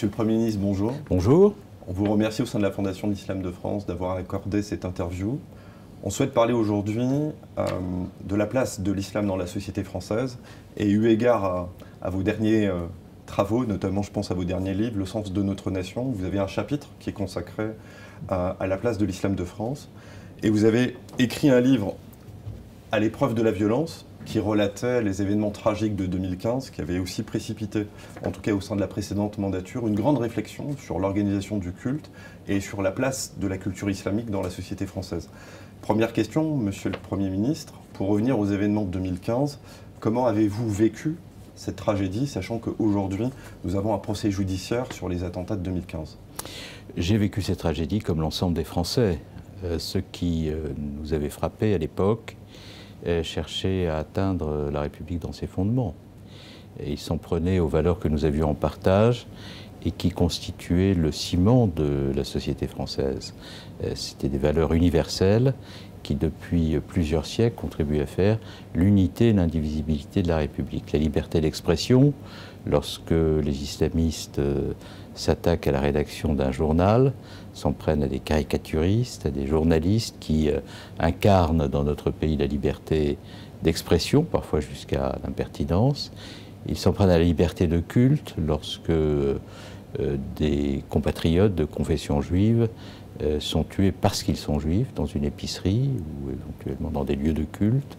Monsieur le Premier ministre, bonjour. Bonjour. On vous remercie au sein de la Fondation de l'Islam de France d'avoir accordé cette interview. On souhaite parler aujourd'hui de la place de l'islam dans la société française et eu égard à vos derniers travaux, notamment je pense à vos derniers livres, Le sens de notre nation. Vous avez un chapitre qui est consacré à la place de l'islam de France et vous avez écrit un livre à l'épreuve de la violence qui relatait les événements tragiques de 2015, qui avaient aussi précipité, en tout cas au sein de la précédente mandature, une grande réflexion sur l'organisation du culte et sur la place de la culture islamique dans la société française. Première question, Monsieur le Premier ministre, pour revenir aux événements de 2015, comment avez-vous vécu cette tragédie, sachant qu'aujourd'hui, nous avons un procès judiciaire sur les attentats de 2015? J'ai vécu cette tragédie comme l'ensemble des Français. Ceux qui nous avaient frappés à l'époque cherchaient à atteindre la République dans ses fondements. Et ils s'en prenaient aux valeurs que nous avions en partage et qui constituaient le ciment de la société française. C'était des valeurs universelles qui, depuis plusieurs siècles, contribuent à faire l'unité et l'indivisibilité de la République. La liberté d'expression, lorsque les islamistes s'attaquent à la rédaction d'un journal, s'en prennent à des caricaturistes, à des journalistes qui incarnent dans notre pays la liberté d'expression, parfois jusqu'à l'impertinence. Ils s'en prennent à la liberté de culte lorsque des compatriotes de confession juive sont tués parce qu'ils sont juifs dans une épicerie ou éventuellement dans des lieux de culte.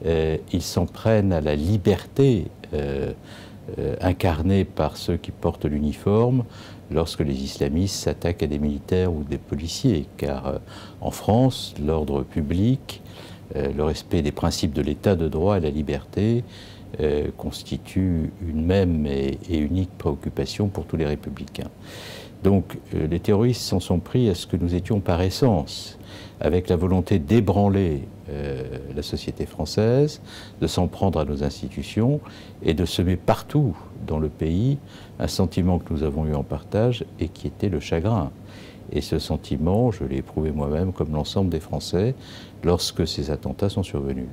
Ils s'en prennent à la liberté incarnée par ceux qui portent l'uniforme lorsque les islamistes s'attaquent à des militaires ou des policiers, car en France, l'ordre public, le respect des principes de l'état de droit et la liberté constitue une même et unique préoccupation pour tous les républicains. Donc les terroristes s'en sont pris à ce que nous étions par essence, avec la volonté d'ébranler la société française, de s'en prendre à nos institutions et de semer partout dans le pays un sentiment que nous avons eu en partage et qui était le chagrin. Et ce sentiment, je l'ai éprouvé moi-même comme l'ensemble des Français lorsque ces attentats sont survenus.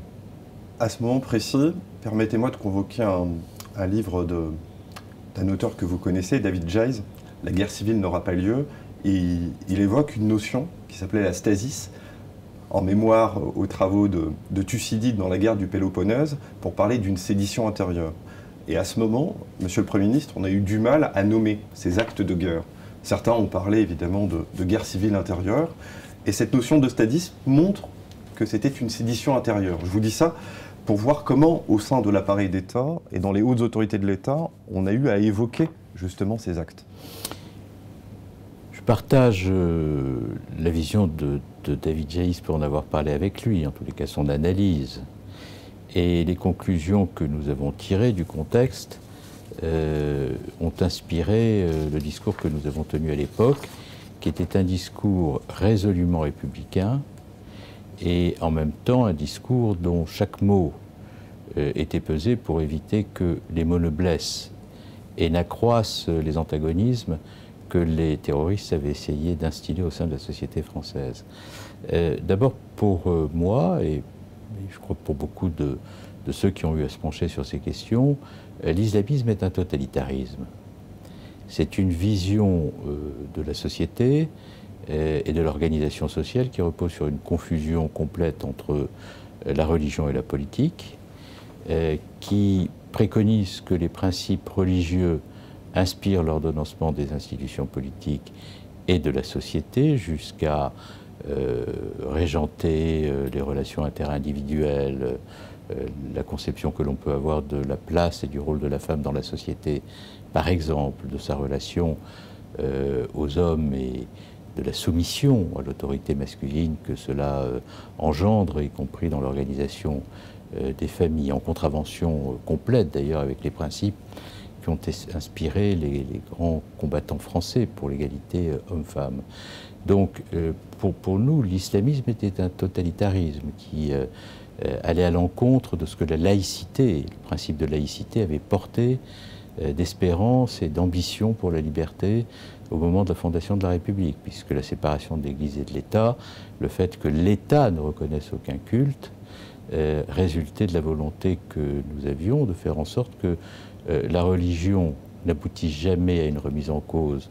À ce moment précis, permettez-moi de convoquer un livre d'un auteur que vous connaissez, David Geiz, La guerre civile n'aura pas lieu, et il évoque une notion qui s'appelait la stasis, en mémoire aux travaux de Thucydide dans la guerre du Péloponnèse, pour parler d'une sédition intérieure. Et à ce moment, Monsieur le Premier ministre, on a eu du mal à nommer ces actes de guerre. Certains ont parlé évidemment de guerre civile intérieure, et cette notion de stasis montre que c'était une sédition intérieure. Je vous dis ça pour voir comment, au sein de l'appareil d'État et dans les hautes autorités de l'État, on a eu à évoquer justement ces actes. Je partage la vision de David Geiz pour en avoir parlé avec lui, en tous les cas son analyse. Et les conclusions que nous avons tirées du contexte ont inspiré le discours que nous avons tenu à l'époque, qui était un discours résolument républicain, et en même temps un discours dont chaque mot était pesé pour éviter que les mots ne blessent et n'accroissent les antagonismes que les terroristes avaient essayé d'instiller au sein de la société française. D'abord pour moi, et je crois pour beaucoup de ceux qui ont eu à se pencher sur ces questions, l'islamisme est un totalitarisme. C'est une vision de la société et de l'organisation sociale qui repose sur une confusion complète entre la religion et la politique, qui préconise que les principes religieux inspirent l'ordonnancement des institutions politiques et de la société jusqu'à régenter les relations interindividuelles, la conception que l'on peut avoir de la place et du rôle de la femme dans la société, par exemple, de sa relation aux hommes et de la soumission à l'autorité masculine que cela engendre, y compris dans l'organisation des familles, en contravention complète d'ailleurs avec les principes qui ont inspiré les grands combattants français pour l'égalité homme-femme. Donc pour nous, l'islamisme était un totalitarisme qui allait à l'encontre de ce que la laïcité, le principe de laïcité avait porté d'espérance et d'ambition pour la liberté au moment de la fondation de la République, puisque la séparation de l'Église et de l'État, le fait que l'État ne reconnaisse aucun culte, résultait de la volonté que nous avions de faire en sorte que la religion n'aboutit jamais à une remise en cause,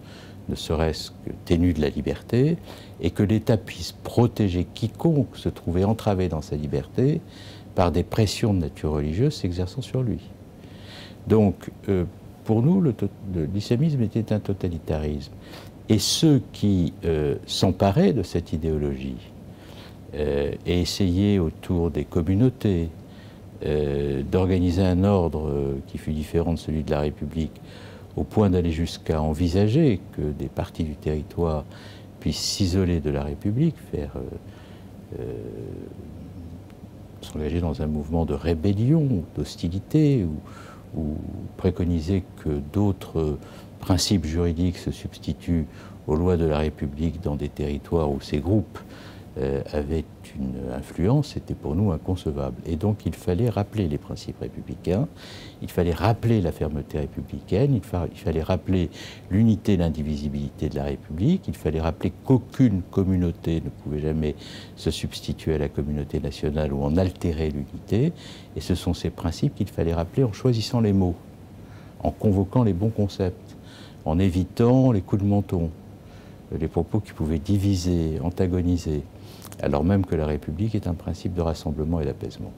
ne serait-ce que ténue de la liberté, et que l'État puisse protéger quiconque se trouvait entravé dans sa liberté par des pressions de nature religieuse s'exerçant sur lui. Donc, pour nous, l'islamisme était un totalitarisme. Et ceux qui s'emparaient de cette idéologie et essayaient autour des communautés d'organiser un ordre qui fut différent de celui de la République, au point d'aller jusqu'à envisager que des parties du territoire puissent s'isoler de la République, s'engager dans un mouvement de rébellion, d'hostilité, ou préconiser que d'autres principes juridiques se substituent aux lois de la République dans des territoires où ces groupes avaient une influence, c'était pour nous inconcevable. Et donc il fallait rappeler les principes républicains, il fallait rappeler la fermeté républicaine, il fallait rappeler l'unité et l'indivisibilité de la République, il fallait rappeler qu'aucune communauté ne pouvait jamais se substituer à la communauté nationale ou en altérer l'unité. Et ce sont ces principes qu'il fallait rappeler en choisissant les mots, en convoquant les bons concepts, en évitant les coups de menton, les propos qui pouvaient diviser, antagoniser, alors même que la République est un principe de rassemblement et d'apaisement.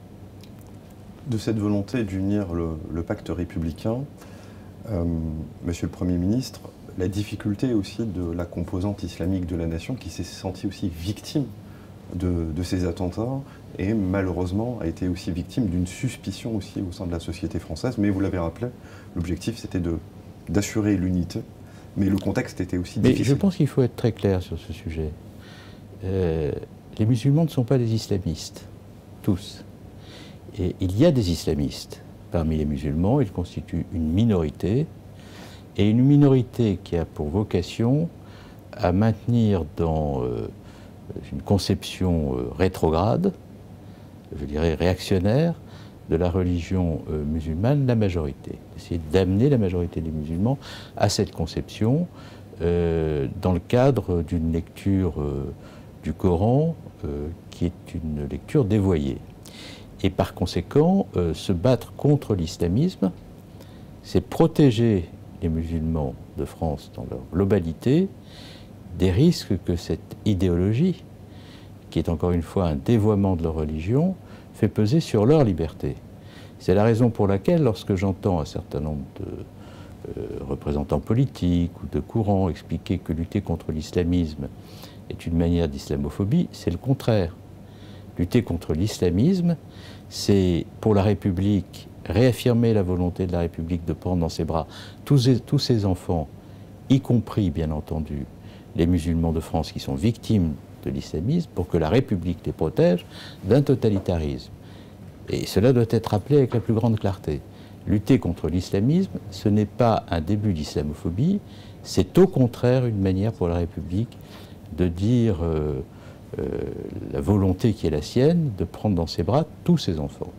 De cette volonté d'unir le pacte républicain, Monsieur le Premier ministre, la difficulté aussi de la composante islamique de la nation qui s'est sentie aussi victime de ces attentats et malheureusement a été aussi victime d'une suspicion aussi au sein de la société française. Mais vous l'avez rappelé, l'objectif c'était d'assurer l'unité, mais le contexte était aussi difficile. Mais je pense qu'il faut être très clair sur ce sujet. Les musulmans ne sont pas des islamistes, tous. Et il y a des islamistes parmi les musulmans, ils constituent une minorité, et une minorité qui a pour vocation à maintenir dans une conception rétrograde, je dirais réactionnaire, de la religion musulmane, la majorité. Essayer d'amener la majorité des musulmans à cette conception dans le cadre d'une lecture du Coran qui est une lecture dévoyée. Et par conséquent, se battre contre l'islamisme, c'est protéger les musulmans de France dans leur globalité des risques que cette idéologie, qui est encore une fois un dévoiement de leur religion, fait peser sur leur liberté. C'est la raison pour laquelle, lorsque j'entends un certain nombre de représentants politiques ou de courants expliquer que lutter contre l'islamisme est une manière d'islamophobie, c'est le contraire. Lutter contre l'islamisme, c'est pour la République réaffirmer la volonté de la République de prendre dans ses bras tous ses enfants, y compris bien entendu les musulmans de France qui sont victimes de l'islamisme, pour que la République les protège d'un totalitarisme. Et cela doit être rappelé avec la plus grande clarté. Lutter contre l'islamisme, ce n'est pas un début d'islamophobie, c'est au contraire une manière pour la République de dire la volonté qui est la sienne de prendre dans ses bras tous ses enfants.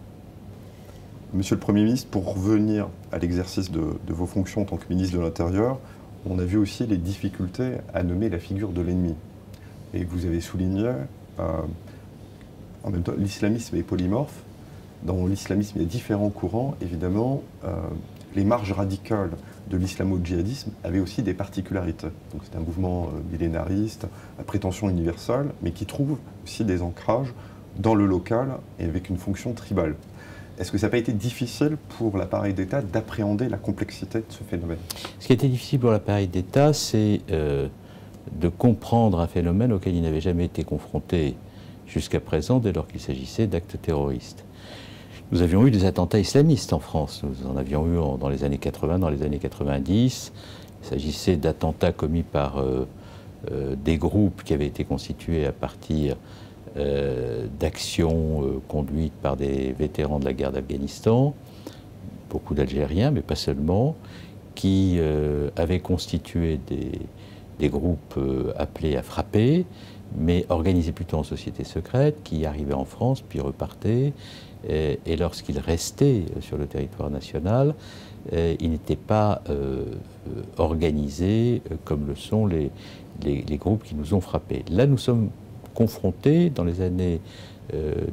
Monsieur le Premier ministre, pour revenir à l'exercice de vos fonctions en tant que ministre de l'Intérieur, on a vu aussi les difficultés à nommer la figure de l'ennemi. Et vous avez souligné, en même temps, l'islamisme est polymorphe. Dans l'islamisme, il y a différents courants. Évidemment, les marges radicales de l'islamo-djihadisme avaient aussi des particularités. Donc c'est un mouvement millénariste, à prétention universelle, mais qui trouve aussi des ancrages dans le local et avec une fonction tribale. Est-ce que ça n'a pas été difficile pour l'appareil d'État d'appréhender la complexité de ce phénomène? Ce qui a été difficile pour l'appareil d'État, c'est de comprendre un phénomène auquel il n'avait jamais été confronté jusqu'à présent, dès lors qu'il s'agissait d'actes terroristes. Nous avions eu des attentats islamistes en France. Nous en avions eu dans les années 80, dans les années 90. Il s'agissait d'attentats commis par des groupes qui avaient été constitués à partir d'actions conduites par des vétérans de la guerre d'Afghanistan, beaucoup d'Algériens, mais pas seulement, qui avaient constitué des groupes appelés à frapper, mais organisés plutôt en société secrète, qui arrivaient en France, puis repartaient. Et lorsqu'ils restaient sur le territoire national, ils n'étaient pas organisés comme le sont les groupes qui nous ont frappés. Là, nous sommes confrontés, dans les années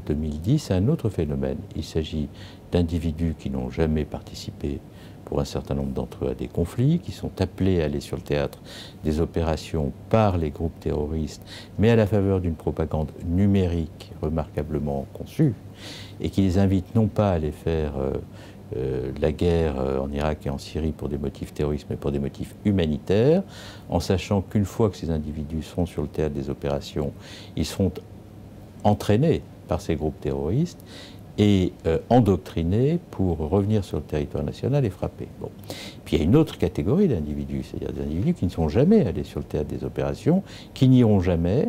2010, à un autre phénomène. Il s'agit d'individus qui n'ont jamais participé pour un certain nombre d'entre eux à des conflits, qui sont appelés à aller sur le théâtre des opérations par les groupes terroristes, mais à la faveur d'une propagande numérique remarquablement conçue, et qui les invitent non pas à aller faire la guerre en Irak et en Syrie pour des motifs terroristes, mais pour des motifs humanitaires, en sachant qu'une fois que ces individus seront sur le théâtre des opérations, ils seront entraînés par ces groupes terroristes et endoctrinés pour revenir sur le territoire national et frapper. Bon. Puis il y a une autre catégorie d'individus, c'est-à-dire des individus qui ne sont jamais allés sur le théâtre des opérations, qui n'iront jamais,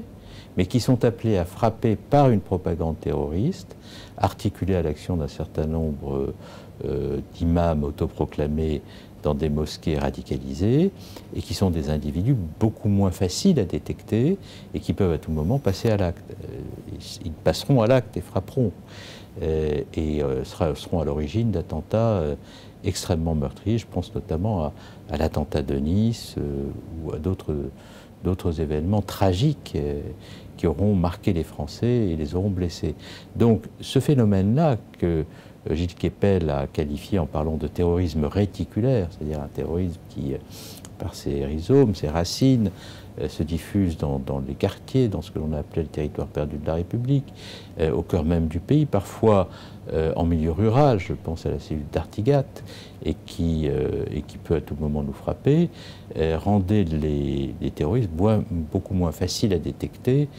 mais qui sont appelés à frapper par une propagande terroriste, articulée à l'action d'un certain nombre d'imams autoproclamés dans des mosquées radicalisées, et qui sont des individus beaucoup moins faciles à détecter et qui peuvent à tout moment passer à l'acte. Ils passeront à l'acte et frapperont, et seront à l'origine d'attentats extrêmement meurtriers. Je pense notamment à l'attentat de Nice ou à d'autres événements tragiques qui auront marqué les Français et les auront blessés. Donc ce phénomène-là que Gilles Kepel a qualifié en parlant de terrorisme réticulaire, c'est-à-dire un terrorisme qui, par ses rhizomes, ses racines, se diffuse dans les quartiers, dans ce que l'on a appelé le territoire perdu de la République, au cœur même du pays, parfois en milieu rural, je pense à la cellule d'Artigat, et qui peut à tout moment nous frapper, rendait les terroristes beaucoup moins faciles à détecter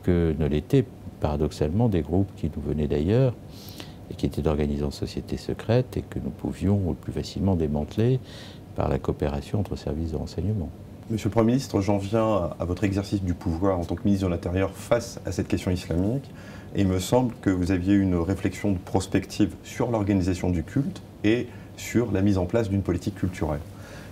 que ne l'étaient paradoxalement des groupes qui nous venaient d'ailleurs, et qui étaient organisés en sociétés secrètes et que nous pouvions plus facilement démanteler par la coopération entre services de renseignement. Monsieur le Premier ministre, j'en viens à votre exercice du pouvoir en tant que ministre de l'Intérieur face à cette question islamique. Et il me semble que vous aviez une réflexion de prospective sur l'organisation du culte et sur la mise en place d'une politique culturelle.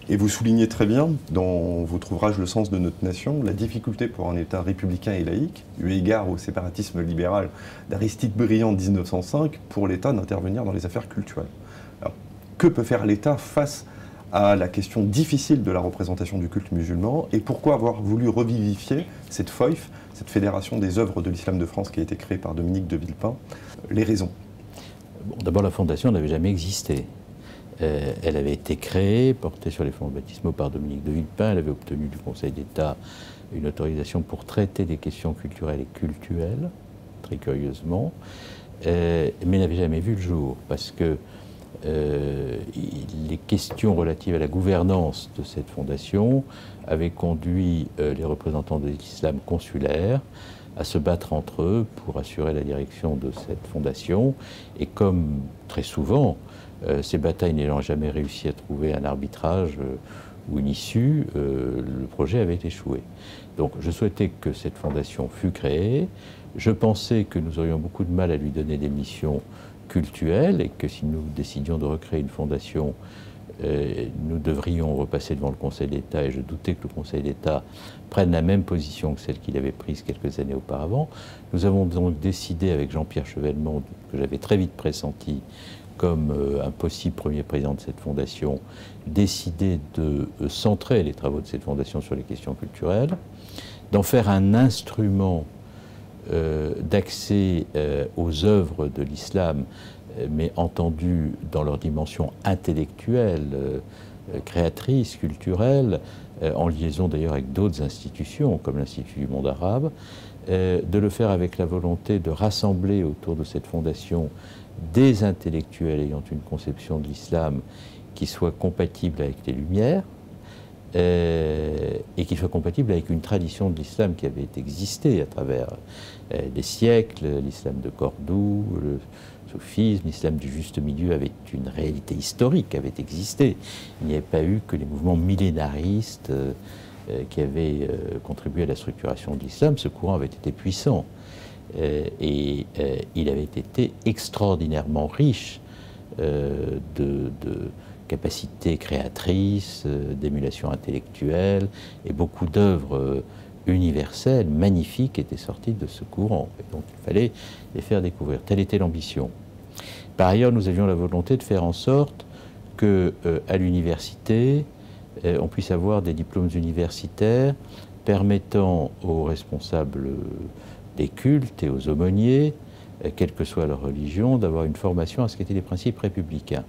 Et vous soulignez très bien, dans votre ouvrage Le sens de notre nation, la difficulté pour un État républicain et laïque, eu égard au séparatisme libéral d'Aristide Briand en 1905, pour l'État d'intervenir dans les affaires culturelles. Alors, que peut faire l'État face à la question difficile de la représentation du culte musulman, et pourquoi avoir voulu revivifier cette FOIF, cette Fédération des œuvres de l'islam de France qui a été créée par Dominique de Villepin? Les raisons. Bon, d'abord, la fondation n'avait jamais existé. Elle avait été créée, portée sur les fonds baptismaux par Dominique de Villepin. Elle avait obtenu du Conseil d'État une autorisation pour traiter des questions culturelles et cultuelles, très curieusement, mais n'avait jamais vu le jour, parce que les questions relatives à la gouvernance de cette fondation avaient conduit les représentants de l'islam consulaire à se battre entre eux pour assurer la direction de cette fondation. Et comme très souvent, ces batailles n'ayant jamais réussi à trouver un arbitrage ou une issue, le projet avait échoué. Donc je souhaitais que cette fondation fût créée. Je pensais que nous aurions beaucoup de mal à lui donner des missions cultuelles et que si nous décidions de recréer une fondation, nous devrions repasser devant le Conseil d'État, et je doutais que le Conseil d'État prenne la même position que celle qu'il avait prise quelques années auparavant. Nous avons donc décidé avec Jean-Pierre Chevènement, que j'avais très vite pressenti comme un possible premier président de cette fondation, décider de centrer les travaux de cette fondation sur les questions culturelles, d'en faire un instrument d'accès aux œuvres de l'islam, mais entendu dans leur dimension intellectuelle, créatrice, culturelle, en liaison d'ailleurs avec d'autres institutions, comme l'Institut du monde arabe, de le faire avec la volonté de rassembler autour de cette fondation des intellectuels ayant une conception de l'islam qui soit compatible avec les Lumières, et qui soit compatible avec une tradition de l'islam qui avait existé à travers des siècles. L'islam de Cordoue, le soufisme, l'islam du juste milieu avait une réalité historique, avait existé. Il n'y avait pas eu que les mouvements millénaristes qui avaient contribué à la structuration de l'islam. Ce courant avait été puissant et il avait été extraordinairement riche de capacités créatrices, d'émulation intellectuelle, et beaucoup d'œuvres universelles, magnifiques, étaient sorties de ce courant. Et donc il fallait les faire découvrir. Telle était l'ambition. Par ailleurs, nous avions la volonté de faire en sorte qu'à l'université, on puisse avoir des diplômes universitaires permettant aux responsables des cultes et aux aumôniers quelle que soit leur religion, d'avoir une formation à ce qu'étaient les principes républicains.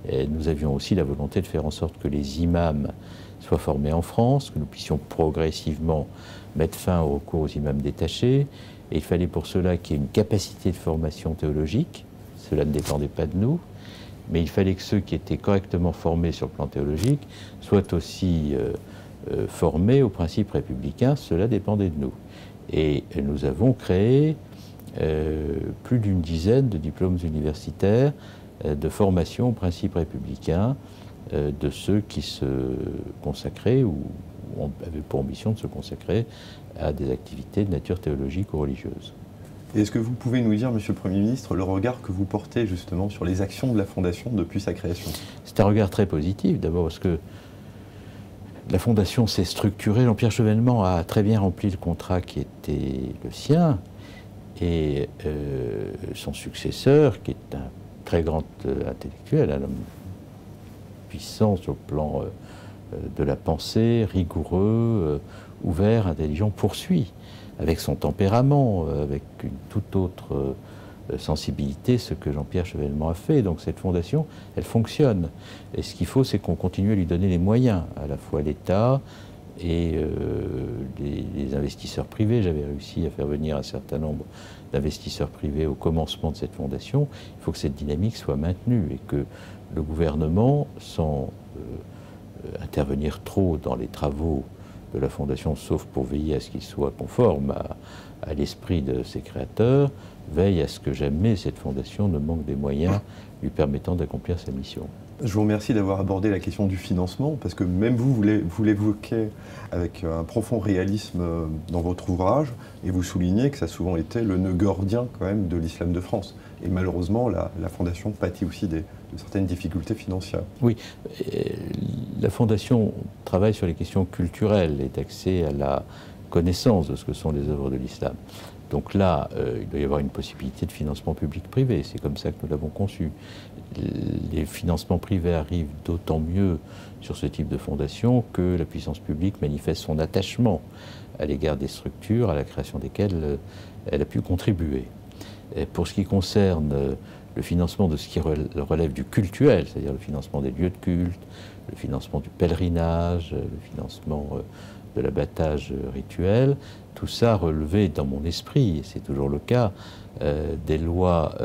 Et nous avions aussi la volonté de faire en sorte que les imams soient formés en France, que nous puissions progressivement mettre fin au recours aux imams détachés. Et il fallait pour cela qu'il y ait une capacité de formation théologique. Cela ne dépendait pas de nous, mais il fallait que ceux qui étaient correctement formés sur le plan théologique soient aussi formés aux principes républicains. Cela dépendait de nous. Et nous avons créé plus d'une dizaine de diplômes universitaires de formation aux principes républicains de ceux qui se consacraient ou avaient pour ambition de se consacrer à des activités de nature théologique ou religieuse. Et est-ce que vous pouvez nous dire, Monsieur le Premier ministre, le regard que vous portez justement sur les actions de la Fondation depuis sa création? C'est un regard très positif, d'abord parce que la Fondation s'est structurée. Jean-Pierre Chevènement a très bien rempli le contrat qui était le sien, et son successeur, qui est un très grand intellectuel, un homme puissant sur le plan de la pensée, rigoureux, ouvert, intelligent, poursuit avec son tempérament, avec une toute autre sensibilité, ce que Jean-Pierre Chevènement a fait. Donc cette fondation, elle fonctionne. Et ce qu'il faut, c'est qu'on continue à lui donner les moyens, à la fois l'État et les investisseurs privés. J'avais réussi à faire venir un certain nombre d'investisseurs privés au commencement de cette fondation. Il faut que cette dynamique soit maintenue et que le gouvernement, sans intervenir trop dans les travaux de la Fondation, sauf pour veiller à ce qu'il soit conforme à l'esprit de ses créateurs, veille à ce que jamais cette Fondation ne manque des moyens lui permettant d'accomplir sa mission. Je vous remercie d'avoir abordé la question du financement, parce que même vous l'évoquez avec un profond réalisme dans votre ouvrage, et vous soulignez que ça a souvent été le nœud gordien quand même de l'islam de France. Et malheureusement, la Fondation pâtit aussi de certaines difficultés financières. Oui, la Fondation travaille sur les questions culturelles et d'accès à la connaissance de ce que sont les œuvres de l'islam. Donc là, il doit y avoir une possibilité de financement public-privé. C'est comme ça que nous l'avons conçu. Les financements privés arrivent d'autant mieux sur ce type de fondation que la puissance publique manifeste son attachement à l'égard des structures à la création desquelles elle a pu contribuer. Et pour ce qui concerne le financement de ce qui relève du cultuel, c'est-à-dire le financement des lieux de culte, le financement du pèlerinage, le financement de l'abattage rituel, tout ça relevait dans mon esprit, et c'est toujours le cas, des lois,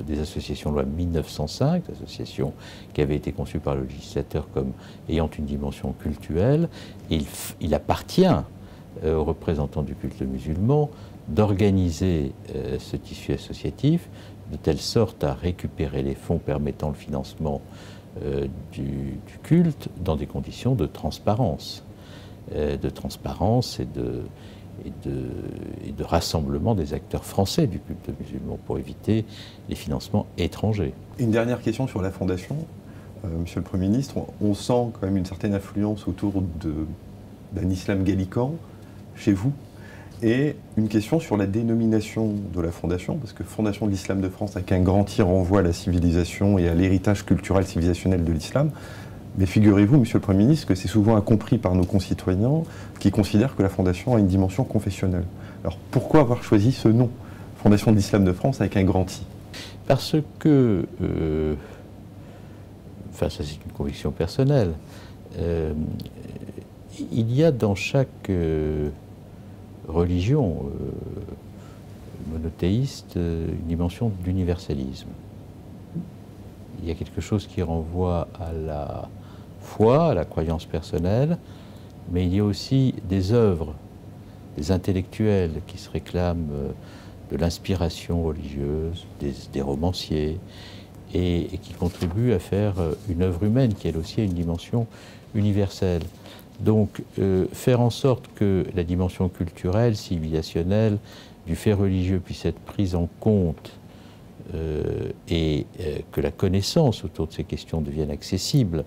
des associations loi 1905, associations qui avaient été conçues par le législateur comme ayant une dimension cultuelle. Il appartient aux représentants du culte musulman d'organiser ce tissu associatif de telle sorte à récupérer les fonds permettant le financement du culte dans des conditions de transparence et de rassemblement des acteurs français du culte musulman pour éviter les financements étrangers. Une dernière question sur la Fondation. Monsieur le Premier ministre, on sent quand même une certaine influence autour d'un islam gallican chez vous. Et une question sur la dénomination de la Fondation, parce que Fondation de l'Islam de France, avec un grand tir, renvoie à la civilisation et à l'héritage culturel civilisationnel de l'islam. Mais figurez-vous, Monsieur le Premier ministre, que c'est souvent incompris par nos concitoyens qui considèrent que la Fondation a une dimension confessionnelle. Alors pourquoi avoir choisi ce nom, Fondation de l'Islam de France, avec un grand I? Parce que, enfin ça c'est une conviction personnelle, il y a dans chaque religion monothéiste une dimension d'universalisme. Il y a quelque chose qui renvoie à la foi, à la croyance personnelle, mais il y a aussi des œuvres, des intellectuels qui se réclament de l'inspiration religieuse, des romanciers, et qui contribuent à faire une œuvre humaine qui elle aussi a une dimension universelle. Donc faire en sorte que la dimension culturelle, civilisationnelle, du fait religieux puisse être prise en compte et que la connaissance autour de ces questions devienne accessible,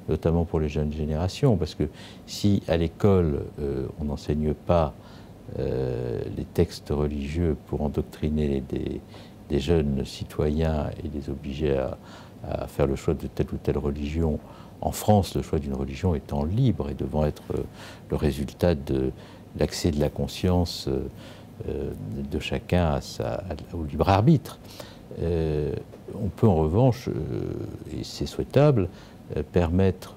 notamment pour les jeunes générations, parce que si à l'école on n'enseigne pas les textes religieux pour endoctriner des jeunes citoyens et les obliger à faire le choix de telle ou telle religion, en France, le choix d'une religion étant libre et devant être le résultat de l'accès de la conscience de chacun au libre arbitre. On peut en revanche, et c'est souhaitable, permettre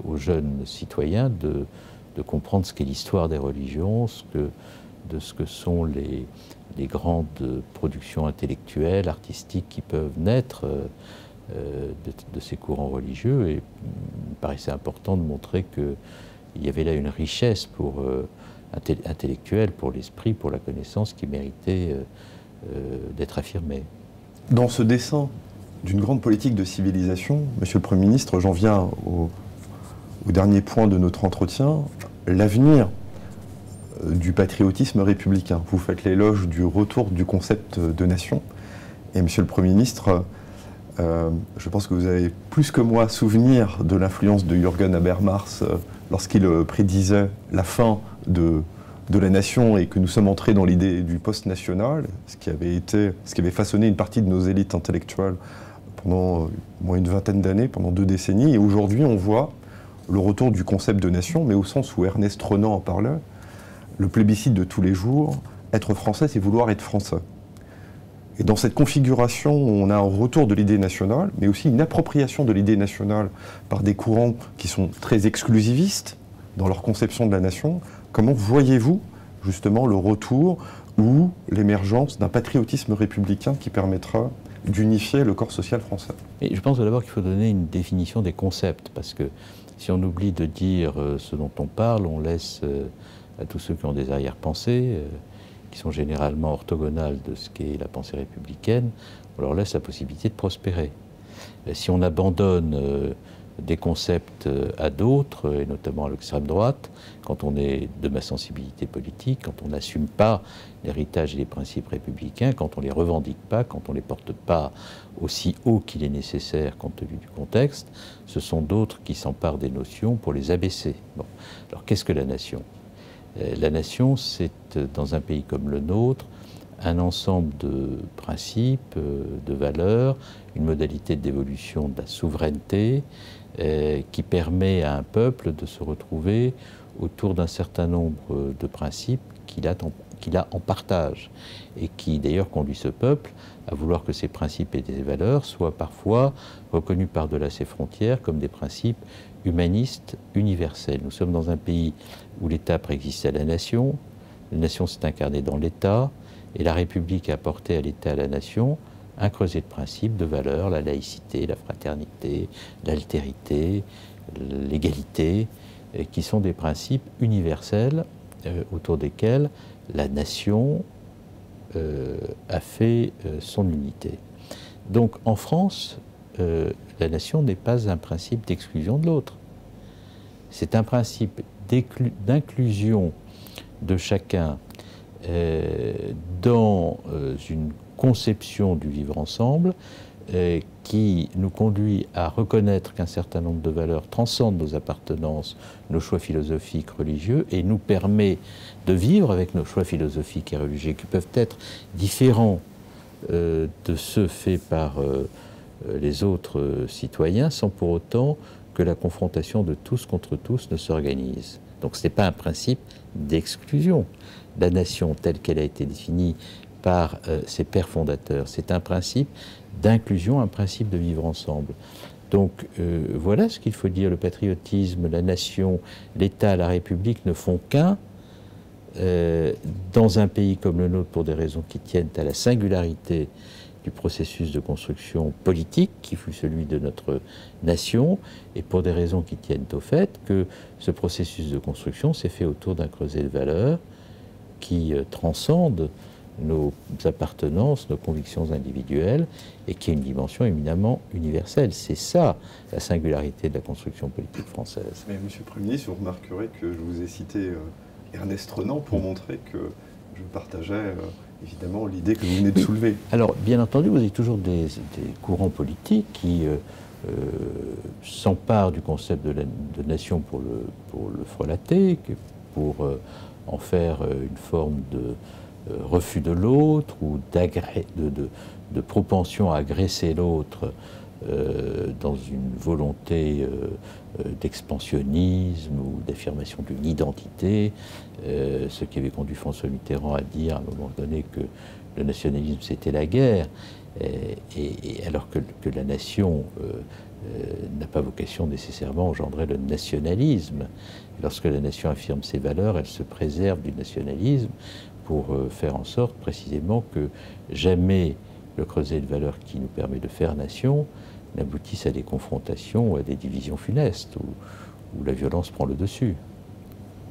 aux jeunes citoyens de comprendre ce qu'est l'histoire des religions, de ce que sont les grandes productions intellectuelles, artistiques qui peuvent naître de ces courants religieux. Et il me paraissait important de montrer qu'il y avait là une richesse intellectuelle pour l'esprit, pour la connaissance qui méritait d'être affirmée. Dans ce dessin d'une grande politique de civilisation, Monsieur le Premier ministre, j'en viens au dernier point de notre entretien, l'avenir du patriotisme républicain. Vous faites l'éloge du retour du concept de nation. Et Monsieur le Premier ministre, je pense que vous avez plus que moi souvenir de l'influence de Jürgen Habermas lorsqu'il prédisait la fin de la nation et que nous sommes entrés dans l'idée du post-national, ce qui avait façonné une partie de nos élites intellectuelles pendant moins une vingtaine d'années, pendant 2 décennies. Et aujourd'hui, on voit le retour du concept de nation, mais au sens où Ernest Renan en parlait, le plébiscite de tous les jours, être français, c'est vouloir être français. Et dans cette configuration, on a un retour de l'idée nationale, mais aussi une appropriation de l'idée nationale par des courants qui sont très exclusivistes dans leur conception de la nation. Comment voyez-vous justement le retour ou l'émergence d'un patriotisme républicain qui permettra d'unifier le corps social français? Et je pense d'abord qu'il faut donner une définition des concepts, parce que si on oublie de dire ce dont on parle, on laisse à tous ceux qui ont des arrière-pensées, qui sont généralement orthogonales de ce qu'est la pensée républicaine, on leur laisse la possibilité de prospérer. Et si on abandonne des concepts à d'autres, et notamment à l'extrême droite, quand on est de ma sensibilité politique, quand on n'assume pas l'héritage et les principes républicains, quand on ne les revendique pas, quand on ne les porte pas aussi haut qu'il est nécessaire compte tenu du contexte, ce sont d'autres qui s'emparent des notions pour les abaisser. Bon. Alors qu'est-ce que la nation ? La nation, c'est, dans un pays comme le nôtre, un ensemble de principes, de valeurs, une modalité d'évolution de la souveraineté qui permet à un peuple de se retrouver autour d'un certain nombre de principes qu'il a en partage et qui d'ailleurs conduit ce peuple à vouloir que ces principes et ces valeurs soient parfois reconnus par-delà ses frontières comme des principes humanistes universels. Nous sommes dans un pays où l'État préexiste à la nation s'est incarnée dans l'État, et la République a apporté à l'État et à la nation un creuset de principes, de valeurs, la laïcité, la fraternité, l'altérité, l'égalité, qui sont des principes universels autour desquels la nation a fait son unité. Donc en France, la nation n'est pas un principe d'exclusion de l'autre. C'est un principe d'inclusion de chacun dans une conception du vivre ensemble qui nous conduit à reconnaître qu'un certain nombre de valeurs transcendent nos appartenances, nos choix philosophiques, religieux, et nous permet de vivre avec nos choix philosophiques et religieux qui peuvent être différents de ceux faits par les autres citoyens, sans pour autant que la confrontation de tous contre tous ne s'organise. Donc ce n'est pas un principe d'exclusion. La nation telle qu'elle a été définie par ses pères fondateurs, c'est un principe d'inclusion, un principe de vivre ensemble. Donc voilà ce qu'il faut dire. Le patriotisme, la nation, l'État, la République ne font qu'un dans un pays comme le nôtre pour des raisons qui tiennent à la singularité du processus de construction politique qui fut celui de notre nation, et pour des raisons qui tiennent au fait que ce processus de construction s'est fait autour d'un creuset de valeurs qui transcende nos appartenances, nos convictions individuelles, et qui a une dimension éminemment universelle. C'est ça la singularité de la construction politique française. Mais Monsieur le Premier ministre, vous remarquerez que je vous ai cité Ernest Renan pour montrer que je partageais évidemment l'idée que vous venez de soulever. Alors, bien entendu, vous avez toujours des courants politiques qui s'emparent du concept de nation pour le frelater, pour en faire une forme de refus de l'autre ou de propension à agresser l'autre dans une volonté d'expansionnisme ou d'affirmation d'une identité, ce qui avait conduit François Mitterrand à dire à un moment donné que le nationalisme c'était la guerre, et alors que la nation n'a pas vocation nécessairement à engendrer le nationalisme. Lorsque la nation affirme ses valeurs, elle se préserve du nationalisme pour faire en sorte précisément que jamais le creuset de valeurs qui nous permet de faire nation n'aboutisse à des confrontations ou à des divisions funestes, où la violence prend le dessus.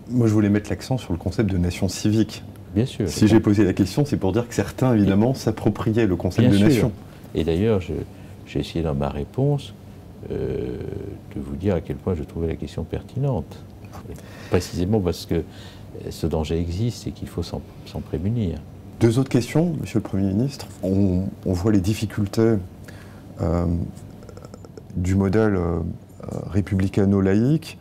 Moi, je voulais mettre l'accent sur le concept de nation civique. Bien sûr. Si j'ai posé la question, c'est pour dire que certains, évidemment, s'appropriaient le concept de nation. Et d'ailleurs, j'ai essayé dans ma réponse de vous dire à quel point je trouvais la question pertinente. Précisément parce que ce danger existe et qu'il faut s'en prémunir. Deux autres questions, Monsieur le Premier ministre. On voit les difficultés du modèle républicano-laïque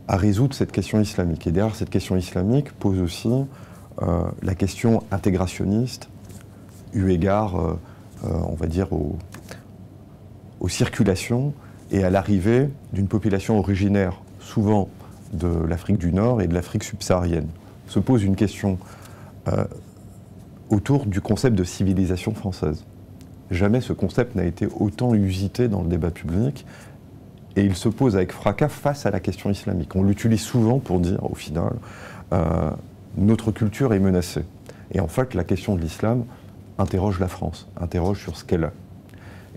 à résoudre cette question islamique. Et derrière cette question islamique pose aussi la question intégrationniste, eu égard, on va dire, aux circulations et à l'arrivée d'une population originaire, souvent de l'Afrique du Nord et de l'Afrique subsaharienne. Se pose une question autour du concept de civilisation française. Jamais ce concept n'a été autant usité dans le débat public, et il se pose avec fracas face à la question islamique. On l'utilise souvent pour dire, au final, notre culture est menacée. Et en fait, la question de l'islam interroge la France, interroge sur ce qu'elle a.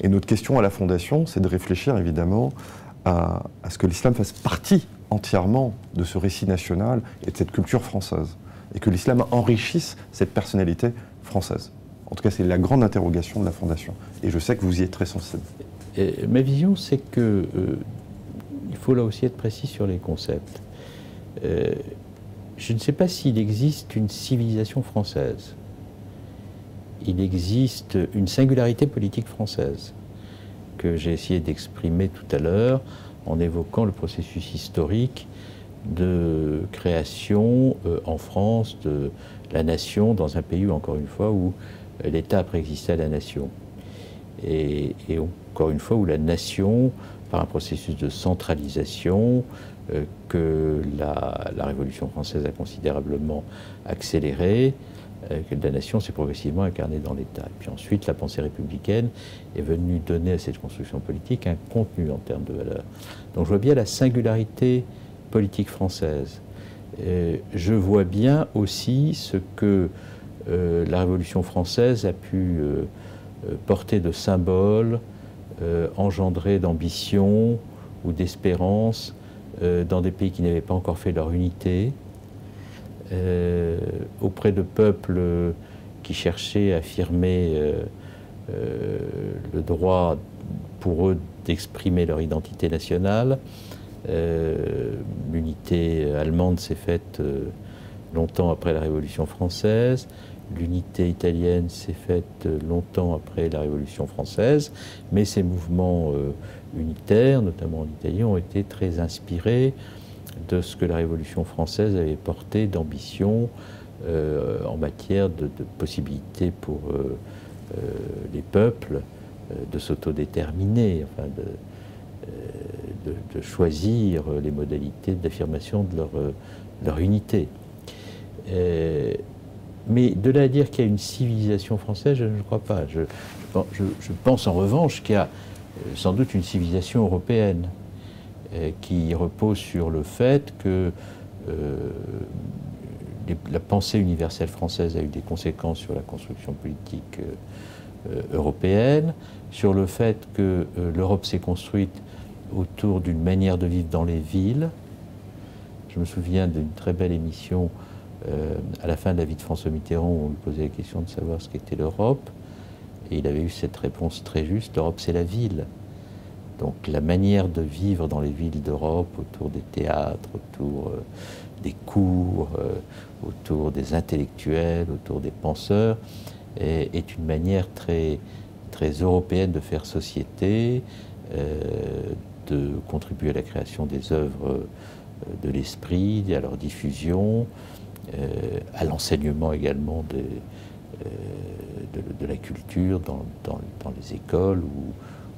Et notre question à la Fondation, c'est de réfléchir évidemment à ce que l'islam fasse partie entièrement de ce récit national et de cette culture française, et que l'islam enrichisse cette personnalité française. En tout cas, c'est la grande interrogation de la Fondation. Et je sais que vous y êtes très sensible. Ma vision, c'est que il faut là aussi être précis sur les concepts. Je ne sais pas s'il existe une civilisation française. Il existe une singularité politique française que j'ai essayé d'exprimer tout à l'heure en évoquant le processus historique de création en France de la nation dans un pays, encore une fois, où l'État a préexisté à la nation. Et encore une fois, où la nation, par un processus de centralisation que la Révolution française a considérablement accéléré, que la nation s'est progressivement incarnée dans l'État. Et puis ensuite, la pensée républicaine est venue donner à cette construction politique un contenu en termes de valeurs. Donc je vois bien la singularité politique française. Je vois bien aussi ce que la Révolution française a pu porter de symboles, engendrer d'ambition ou d'espérance dans des pays qui n'avaient pas encore fait leur unité, auprès de peuples qui cherchaient à affirmer le droit pour eux d'exprimer leur identité nationale. L'unité allemande s'est faite longtemps après la Révolution française. L'unité italienne s'est faite longtemps après la Révolution française, mais ces mouvements unitaires, notamment en Italie, ont été très inspirés de ce que la Révolution française avait porté d'ambition en matière de possibilités pour les peuples de s'autodéterminer, enfin de choisir les modalités d'affirmation de leur unité. Mais de là à dire qu'il y a une civilisation française, je ne crois pas. Je pense en revanche qu'il y a sans doute une civilisation européenne qui repose sur le fait que la pensée universelle française a eu des conséquences sur la construction politique européenne, sur le fait que l'Europe s'est construite autour d'une manière de vivre dans les villes. Je me souviens d'une très belle émission à la fin de la vie de François Mitterrand, où on lui posait la question de savoir ce qu'était l'Europe, et il avait eu cette réponse très juste: l'Europe c'est la ville. Donc la manière de vivre dans les villes d'Europe, autour des théâtres, autour des cours, autour des intellectuels, autour des penseurs, est une manière très, très européenne de faire société, de contribuer à la création des œuvres de l'esprit, à leur diffusion, à l'enseignement également de la culture dans les écoles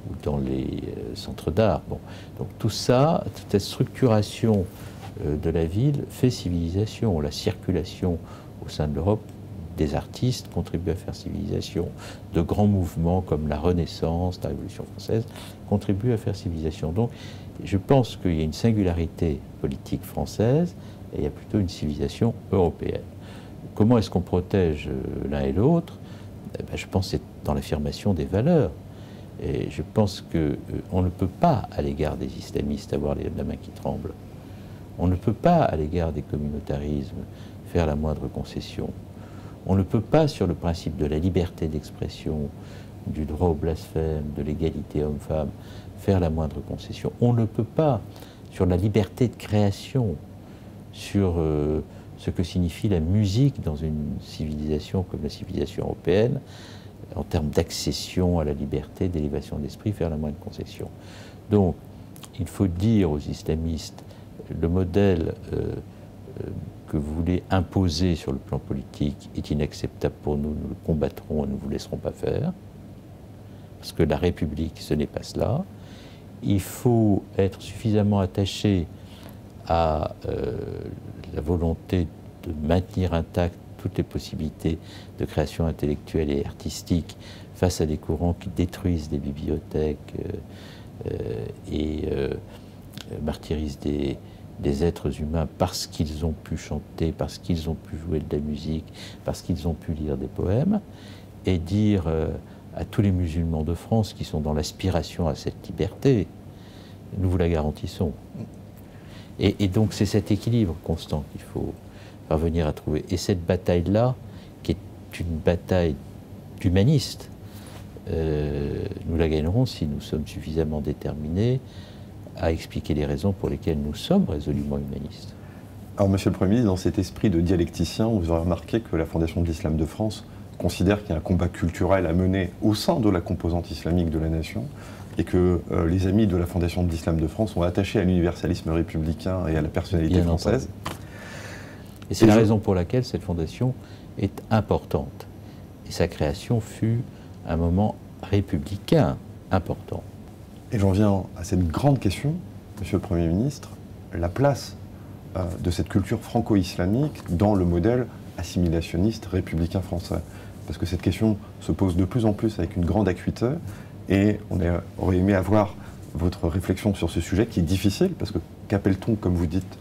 ou dans les centres d'art. Bon. Donc tout ça, toute cette structuration de la ville fait civilisation. La circulation au sein de l'Europe des artistes contribue à faire civilisation. De grands mouvements comme la Renaissance, la Révolution française, contribuent à faire civilisation. Donc je pense qu'il y a une singularité politique française et il y a plutôt une civilisation européenne. Comment est-ce qu'on protège l'un et l'autre? Eh bien, je pense que c'est dans l'affirmation des valeurs. Et je pense qu'on ne peut pas, à l'égard des islamistes, avoir la main qui tremble. On ne peut pas, à l'égard des communautarismes, faire la moindre concession. On ne peut pas, sur le principe de la liberté d'expression, du droit au blasphème, de l'égalité homme-femme, faire la moindre concession. On ne peut pas, sur la liberté de création, sur ce que signifie la musique dans une civilisation comme la civilisation européenne, en termes d'accession à la liberté, d'élévation d'esprit, faire la moindre concession. Donc, il faut dire aux islamistes, le modèle que vous voulez imposer sur le plan politique est inacceptable pour nous, nous le combattrons et nous ne vous laisserons pas faire, parce que la République, ce n'est pas cela. Il faut être suffisamment attaché à la volonté de maintenir intactes toutes les possibilités de création intellectuelle et artistique face à des courants qui détruisent des bibliothèques et martyrisent des êtres humains parce qu'ils ont pu chanter, parce qu'ils ont pu jouer de la musique, parce qu'ils ont pu lire des poèmes, et dire à tous les musulmans de France qui sont dans l'aspiration à cette liberté, nous vous la garantissons. Et donc c'est cet équilibre constant qu'il faut parvenir à trouver. Et cette bataille-là, qui est une bataille d'humanistes, nous la gagnerons si nous sommes suffisamment déterminés à expliquer les raisons pour lesquelles nous sommes résolument humanistes. Alors, Monsieur le Premier ministre, dans cet esprit de dialecticien, vous aurez remarqué que la Fondation de l'Islam de France considère qu'il y a un combat culturel à mener au sein de la composante islamique de la nation, et que les amis de la Fondation de l'Islam de France sont attachés à l'universalisme républicain et à la personnalité française. Et c'est la raison pour laquelle cette fondation est importante. Et sa création fut un moment républicain important. Et j'en viens à cette grande question, Monsieur le Premier ministre, la place de cette culture franco-islamique dans le modèle assimilationniste républicain français. Parce que cette question se pose de plus en plus avec une grande acuité, et on aurait aimé avoir votre réflexion sur ce sujet qui est difficile, parce que qu'appelle-t-on, comme vous dites,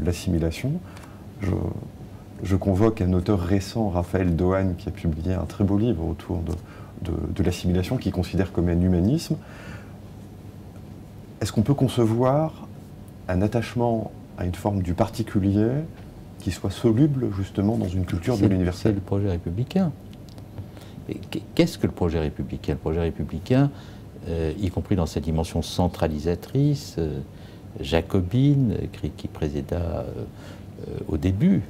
l'assimilation? Je convoque un auteur récent, Raphaël Dohan, qui a publié un très beau livre autour de l'assimilation, qui considère comme un humanisme. Est-ce qu'on peut concevoir un attachement à une forme du particulier qui soit soluble justement dans une culture de l'universel? C'est le projet républicain. Qu'est-ce que le projet républicain? Le projet républicain, y compris dans sa dimension centralisatrice, jacobine, qui préséda au début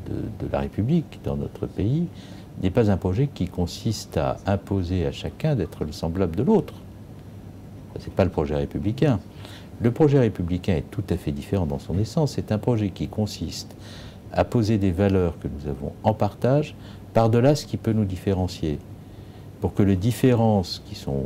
de la République dans notre pays, n'est pas un projet qui consiste à imposer à chacun d'être le semblable de l'autre. Ce n'est pas le projet républicain. Le projet républicain est tout à fait différent dans son essence. C'est un projet qui consiste à poser des valeurs que nous avons en partage par-delà ce qui peut nous différencier, pour que les différences qui sont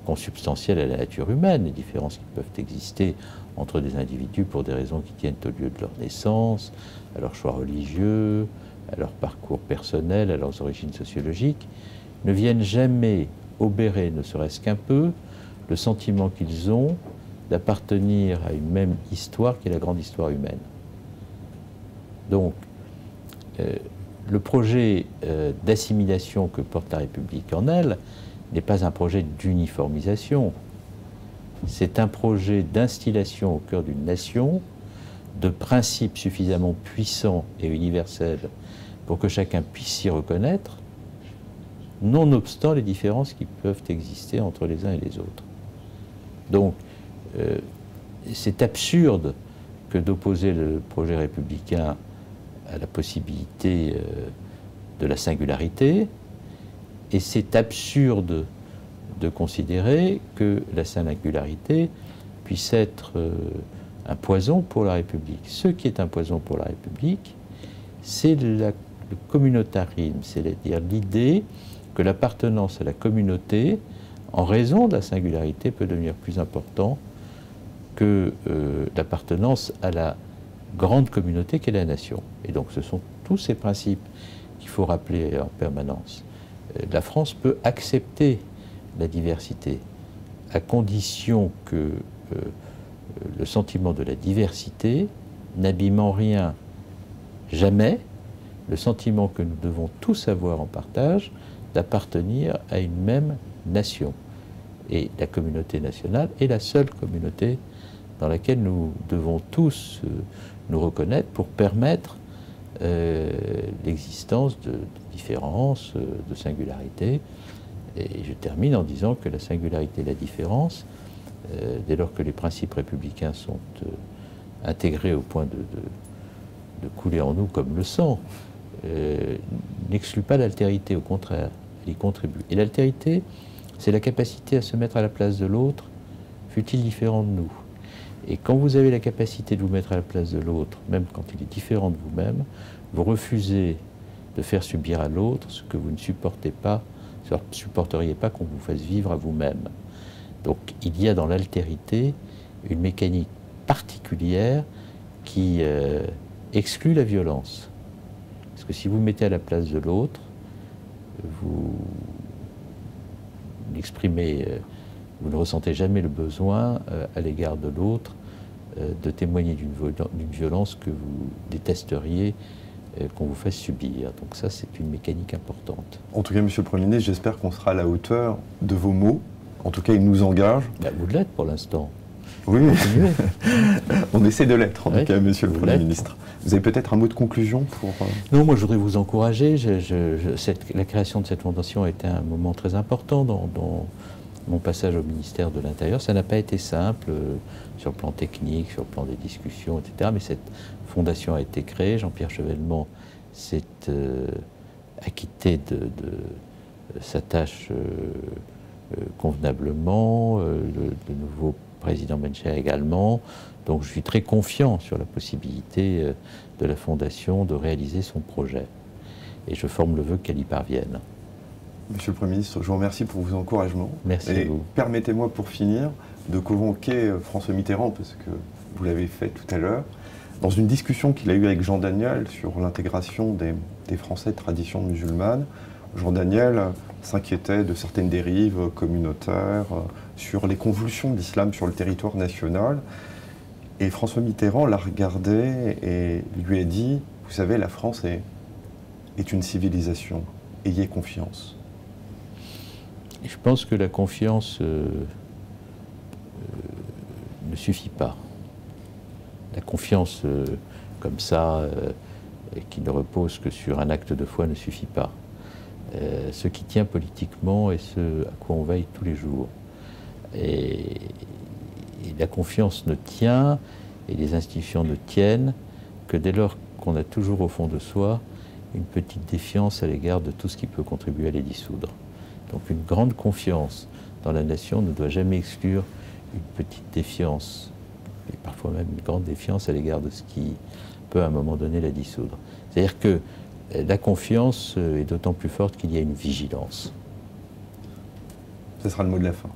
consubstantielles à la nature humaine, les différences qui peuvent exister entre des individus pour des raisons qui tiennent au lieu de leur naissance, à leur choix religieux, à leur parcours personnel, à leurs origines sociologiques, ne viennent jamais obérer, ne serait-ce qu'un peu, le sentiment qu'ils ont d'appartenir à une même histoire qui est la grande histoire humaine. Donc, le projet d'assimilation que porte la République en elle n'est pas un projet d'uniformisation. C'est un projet d'instillation au cœur d'une nation de principes suffisamment puissants et universels pour que chacun puisse s'y reconnaître, nonobstant les différences qui peuvent exister entre les uns et les autres. Donc, c'est absurde que d'opposer le projet républicain à la possibilité de la singularité, et c'est absurde de considérer que la singularité puisse être un poison pour la République. Ce qui est un poison pour la République, c'est le communautarisme, c'est-à-dire l'idée que l'appartenance à la communauté, en raison de la singularité, peut devenir plus important que l'appartenance à la grande communauté qu'est la nation. Et donc ce sont tous ces principes qu'il faut rappeler en permanence. La France peut accepter la diversité à condition que le sentiment de la diversité n'abîme en rien, jamais, le sentiment que nous devons tous avoir en partage d'appartenir à une même nation. Et la communauté nationale est la seule communauté dans laquelle nous devons tous nous reconnaître pour permettre l'existence de différences, de singularités. Et je termine en disant que la singularité et la différence, dès lors que les principes républicains sont intégrés au point de couler en nous comme le sang, n'exclut pas l'altérité, au contraire, elle y contribue. Et l'altérité, c'est la capacité à se mettre à la place de l'autre, fût-il différent de nous. Et quand vous avez la capacité de vous mettre à la place de l'autre, même quand il est différent de vous-même, vous refusez de faire subir à l'autre ce que vous ne supporteriez pas qu'on vous fasse vivre à vous-même. Donc il y a dans l'altérité une mécanique particulière qui exclut la violence. Parce que si vous mettez à la place de l'autre, vous l'exprimez, vous ne ressentez jamais le besoin à l'égard de l'autre de témoigner d'une violence que vous détesteriez qu'on vous fasse subir. Donc ça, c'est une mécanique importante. En tout cas, Monsieur le Premier ministre, j'espère qu'on sera à la hauteur de vos mots. En tout cas, ils nous engagent. Ben, vous l'êtes pour l'instant. Oui, on essaie de l'être, en tout cas, Monsieur le Premier ministre. Vous avez peut-être un mot de conclusion pour... Non, moi je voudrais vous encourager. La création de cette fondation a été un moment très important dans mon passage au ministère de l'Intérieur. Ça n'a pas été simple sur le plan technique, sur le plan des discussions, etc. Mais cette fondation a été créée. Jean-Pierre Chevènement s'est acquitté de sa tâche convenablement. Le nouveau président Bencher également. Donc je suis très confiant sur la possibilité de la Fondation de réaliser son projet. Et je forme le vœu qu'elle y parvienne. Monsieur le Premier ministre, je vous remercie pour vos encouragements. Merci à vous. Permettez-moi pour finir de convoquer François Mitterrand, parce que vous l'avez fait tout à l'heure, dans une discussion qu'il a eue avec Jean Daniel sur l'intégration des Français de tradition musulmane. Jean Daniel s'inquiétait de certaines dérives communautaires, sur les convulsions de l'islam sur le territoire national. Et François Mitterrand l'a regardé et lui a dit, vous savez, la France est une civilisation, ayez confiance. Je pense que la confiance ne suffit pas. La confiance comme ça, qui ne repose que sur un acte de foi, ne suffit pas. Ce qui tient politiquement est ce à quoi on veille tous les jours. Et la confiance ne tient, et les institutions ne tiennent, que dès lors qu'on a toujours au fond de soi une petite défiance à l'égard de tout ce qui peut contribuer à les dissoudre. Donc une grande confiance dans la nation ne doit jamais exclure une petite défiance, et parfois même une grande défiance à l'égard de ce qui peut à un moment donné la dissoudre. C'est-à-dire que la confiance est d'autant plus forte qu'il y a une vigilance. Ce sera le mot de la fin.